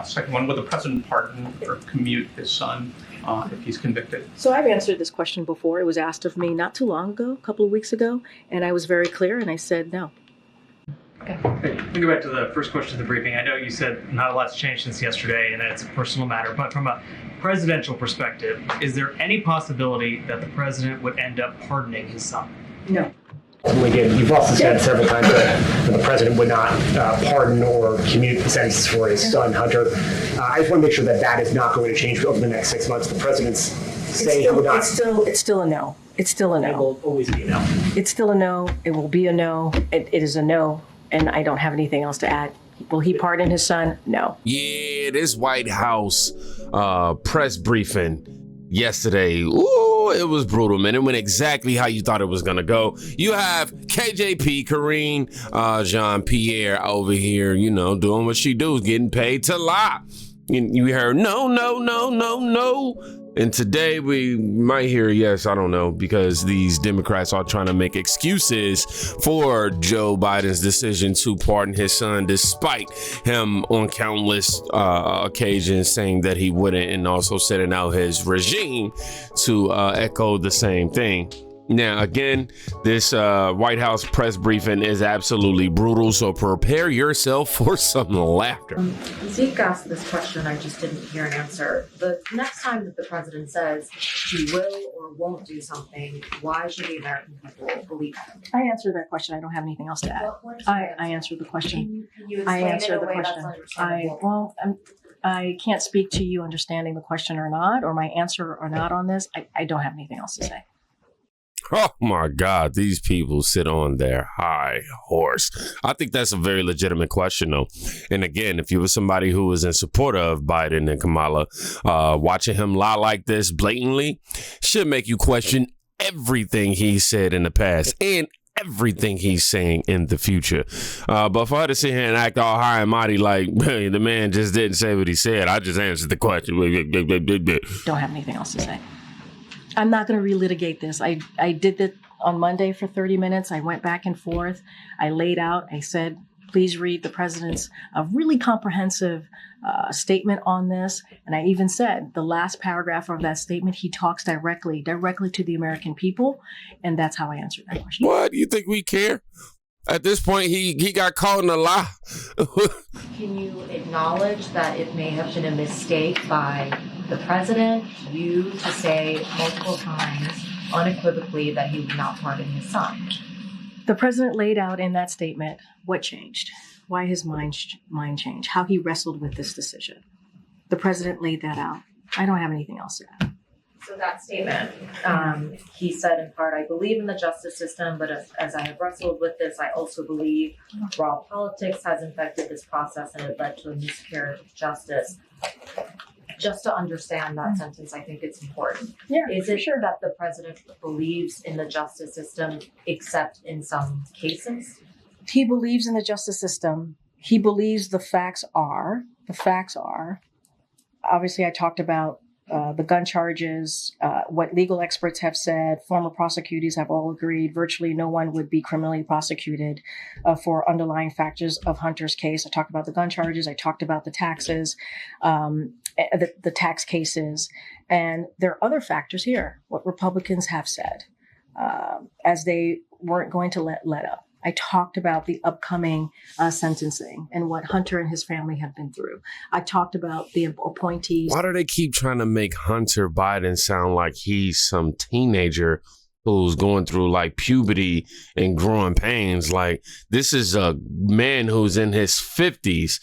Second one, would the president pardon or commute his son if he's convicted? So I've answered this question before. It was asked of me not too long ago, a couple of weeks ago, and I was very clear and I said no. Okay. Let me go back to the first question of the briefing. I know you said not a lot's changed since yesterday and that it's a personal matter, but from a presidential perspective, is there any possibility that the president would end up pardoning his son? No. Again, you've also said several times that the president would not pardon or commute the sentences for his son, Hunter. I just want to make sure that that is not going to change over the next 6 months. The president's saying he would not. It's still a no. It's still a no. It will always be a no. It's still a no. It will be a no. It is a no. And I don't have anything else to add. Will he pardon his son? No. Yeah, this White House press briefing yesterday. Ooh, it was brutal, man. It went exactly how you thought it was gonna go. You have KJP, Karine, Jean-Pierre over here, you know, doing what she does, getting paid to lie. You heard no, no, no, no, no. And today we might hear yes, I don't know, because these Democrats are trying to make excuses for Joe Biden's decision to pardon his son, despite him on countless occasions saying that he wouldn't, and also setting out his regime to echo the same thing. Now, again, this White House press briefing is absolutely brutal, so prepare yourself for some laughter. Zeke asked this question, I just didn't hear an answer. The next time that the president says he will or won't do something, why should the American people believe him? I answered that question. I don't have anything else to add. I answered the question. Can you explain it in a way that's understandable? I can't speak to you understanding the question or not, or my answer or not on this. I don't have anything else to say. Oh my God, these people sit on their high horse. I think that's a very legitimate question, though. And again, if you were somebody who was in support of Biden and Kamala, watching him lie like this blatantly should make you question everything he said in the past and everything he's saying in the future. But for her to sit here and act all high and mighty like hey, the man just didn't say what he said, I just answered the question. Don't have anything else to say. I'm not going to relitigate this. I did that on Monday for 30 minutes. I went back and forth. I laid out. I said, please read the president's really comprehensive statement on this. And I even said the last paragraph of that statement, he talks directly to the American people. And that's how I answered that question. What? You think we care? At this point, he got caught in a lie. Can you acknowledge that it may have been a mistake by the president, you, to say multiple times unequivocally that he would not pardon his son? The president laid out in that statement what changed, why his mind changed, how he wrestled with this decision. The president laid that out. I don't have anything else to add. So that statement, he said in part, I believe in the justice system, but as I have wrestled with this, I also believe raw politics has infected this process and it led to a miscarriage of justice. Just to understand that sentence, I think it's important. Yeah, is it sure that the president believes in the justice system, except in some cases? He believes in the justice system. He believes the facts are. Obviously, I talked about the gun charges, what legal experts have said. Former prosecutors have all agreed virtually no one would be criminally prosecuted for underlying factors of Hunter's case. I talked about the gun charges. I talked about the taxes, the tax cases. And there are other factors here, what Republicans have said, as they weren't going to let up. I talked about the upcoming sentencing and what Hunter and his family have been through. I talked about the appointees. Why do they keep trying to make Hunter Biden sound like he's some teenager who's going through like puberty and growing pains? Like, this is a man who's in his 50s.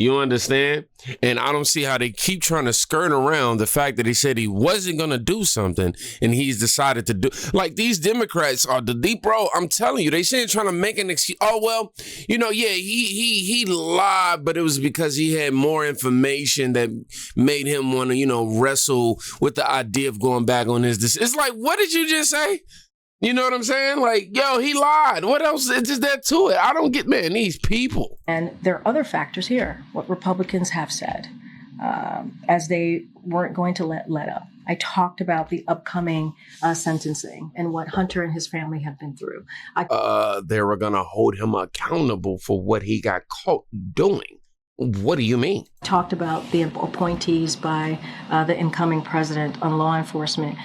You understand? And I don't see how they keep trying to skirt around the fact that he said he wasn't going to do something and he's decided to do. Like, these Democrats are the deep bro. I'm telling you, they saying trying to make an excuse. Oh, well, you know, yeah, he lied, but it was because he had more information that made him want to, you know, wrestle with the idea of going back on his decision. It's like, what did you just say? You know what I'm saying? Like, yo, he lied. What else is there to it? I don't get, man, these people. And there are other factors here, what Republicans have said, as they weren't going to let up. I talked about the upcoming sentencing and what Hunter and his family have been through. They were going to hold him accountable for what he got caught doing. What do you mean? Talked about the appointees by the incoming president on law enforcement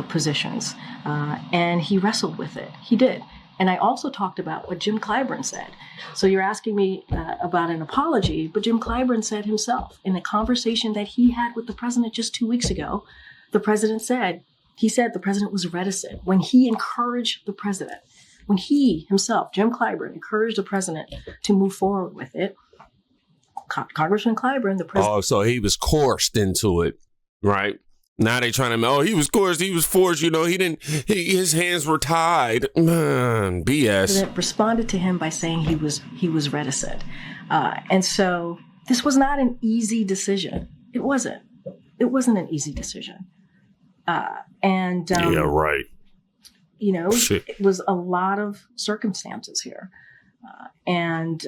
positions, and he wrestled with it. He did. And I also talked about what Jim Clyburn said. So you're asking me about an apology, but Jim Clyburn said himself in a conversation that he had with the president just 2 weeks ago, the president said the president was reticent when he encouraged the president, when he himself, Jim Clyburn, encouraged the president to move forward with it. Congressman Clyburn, the president. Oh, so he was coerced into it, right? Now they trying to, he was coerced, he was forced, his hands were tied. Man, BS. President responded to him by saying he was reticent. And so this was not an easy decision. It wasn't an easy decision. Yeah, right. Shit. It was a lot of circumstances here. And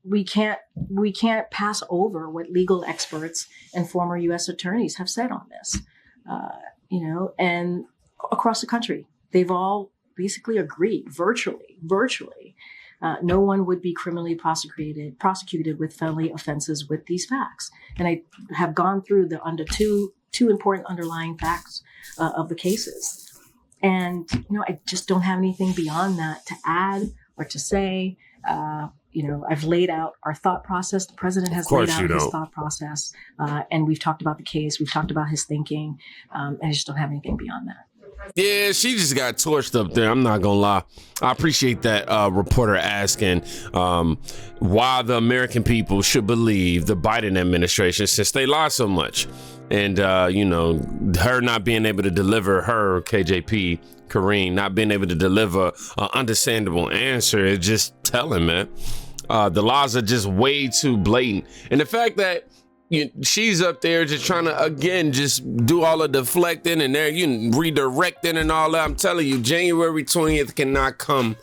we can't pass over what legal experts and former U.S. attorneys have said on this, and across the country, they've all basically agreed virtually, no one would be criminally prosecuted with felony offenses with these facts. And I have gone through the two important underlying facts of the cases. And, I just don't have anything beyond that to add or to say. I've laid out our thought process. The president has laid out his thought process. And we've talked about the case. We've talked about his thinking. And I just don't have anything beyond that. Yeah, she just got torched up there. I'm not going to lie. I appreciate that reporter asking why the American people should believe the Biden administration since they lie so much. And, her not being able to deliver her KJP, Karine, not being able to deliver an understandable answer is just telling, man. The lies are just way too blatant. And the fact that she's up there just trying to, again, just do all the deflecting and redirecting and all that. I'm telling you, January 20th cannot come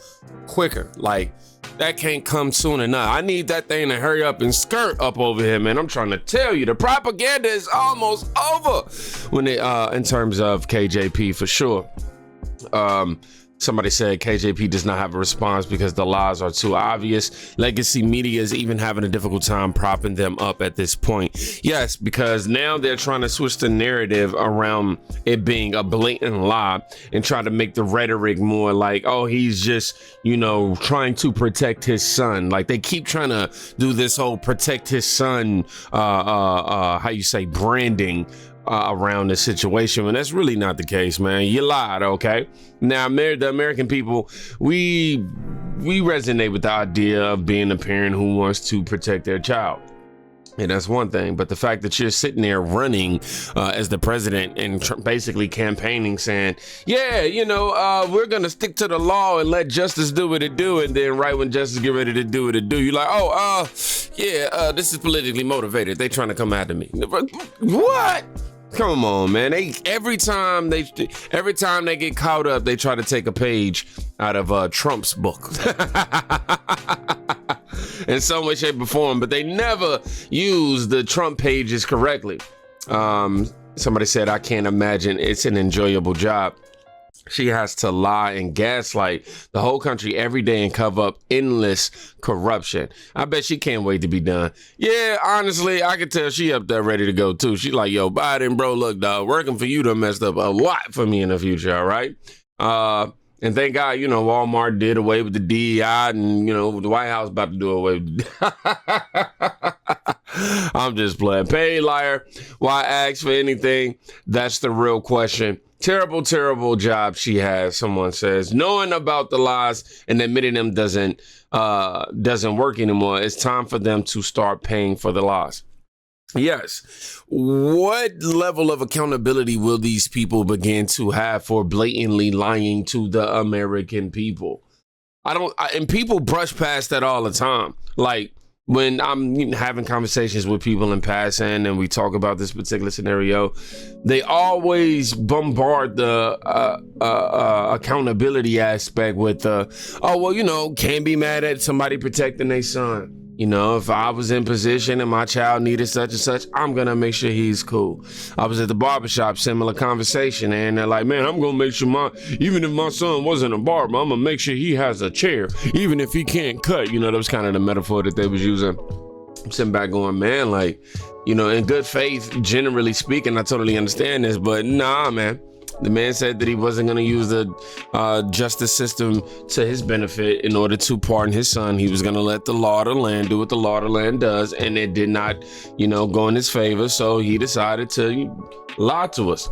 quicker. Like, that can't come soon enough. I need that thing to hurry up and skirt up over here, man. I'm trying to tell you, the propaganda is almost over when in terms of KJP, for sure. Somebody said KJP does not have a response because the lies are too obvious. Legacy media is even having a difficult time propping them up at this point. Yes, because now they're trying to switch the narrative around it being a blatant lie and try to make the rhetoric more like, oh, he's just, trying to protect his son. Like they keep trying to do this whole protect his son, branding around the situation, when that's really not the case, man. You lied, okay? Now, the American people, we resonate with the idea of being a parent who wants to protect their child. And that's one thing. But the fact that you're sitting there running as the president and basically campaigning saying, we're going to stick to the law and let justice do what it do. And then right when justice get ready to do what it do, you're like, this is politically motivated. They trying to come after me. What? Come on, man. Every time they get caught up, they try to take a page out of Trump's book. In some way, shape, or form, but they never use the Trump pages correctly. Somebody said, I can't imagine it's an enjoyable job. She has to lie and gaslight the whole country every day and cover up endless corruption. I bet she can't wait to be done. Yeah, honestly, I can tell she up there ready to go too. She like, yo, Biden, bro, look, dog, working for you done messed up a lot for me in the future, all right? And thank God, Walmart did away with the DEI and, the White House about to do away with the I'm just playing. Paid liar. Why ask for anything? That's the real question. Terrible, terrible job she has, someone says. Knowing about the lies and admitting them doesn't work anymore. It's time for them to start paying for the lies. Yes. What level of accountability will these people begin to have for blatantly lying to the American people? And people brush past that all the time. Like, when I'm having conversations with people in passing and we talk about this particular scenario, they always bombard the accountability aspect with can't be mad at somebody protecting their son. If I was in position and my child needed such and such, I'm going to make sure he's cool. I was at the barbershop, similar conversation, and they're like, man, I'm going to make sure even if my son wasn't a barber, I'm going to make sure he has a chair, even if he can't cut. That was kind of the metaphor that they was using. I'm sitting back going, man, like, you know, in good faith, generally speaking, I totally understand this, but nah, man. The man said that he wasn't going to use the justice system to his benefit in order to pardon his son. He was going to let the law of the land do what the law of the land does, and it did not, you know, go in his favor. So he decided to lie to us.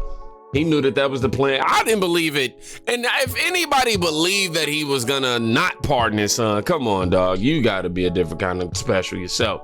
He knew that that was the plan. I didn't believe it. And if anybody believed that he was going to not pardon his son, come on, dog. You got to be a different kind of special yourself.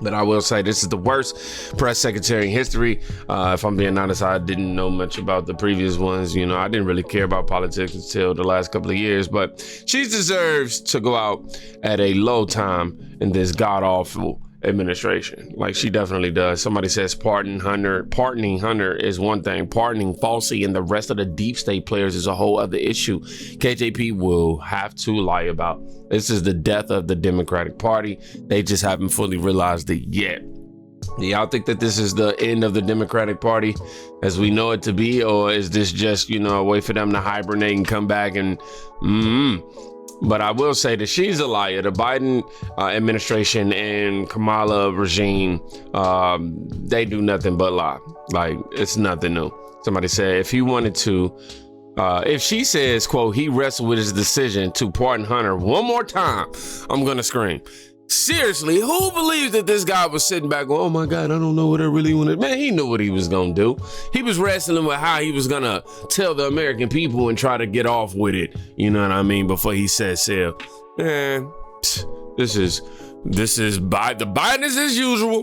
But I will say this is the worst press secretary in history. If I'm being honest, I didn't know much about the previous ones. You know, I didn't really care about politics until the last couple of years. But she deserves to go out at a low time in this god-awful administration. Like, she definitely does. Somebody says pardoning Hunter is one thing. Pardoning Falsey and the rest of the deep state players is a whole other issue. KJP will have to lie about. This is the death of the Democratic Party. They just haven't fully realized it yet. Do y'all think that this is the end of the Democratic Party as we know it to be? Or is this just, you know, a way for them to hibernate and come back and But I will say that she's a liar. The Biden administration and Kamala regime, they do nothing but lie. Like, it's nothing new. Somebody said if he wanted to, if she says, quote, he wrestled with his decision to pardon Hunter one more time, I'm going to scream. Seriously, who believes that this guy was sitting back going, oh my God, I don't know what I really wanted. Man, he knew what he was going to do. He was wrestling with how he was going to tell the American people and try to get off with it. You know what I mean? Before he said so. Man, this is the Biden is as usual.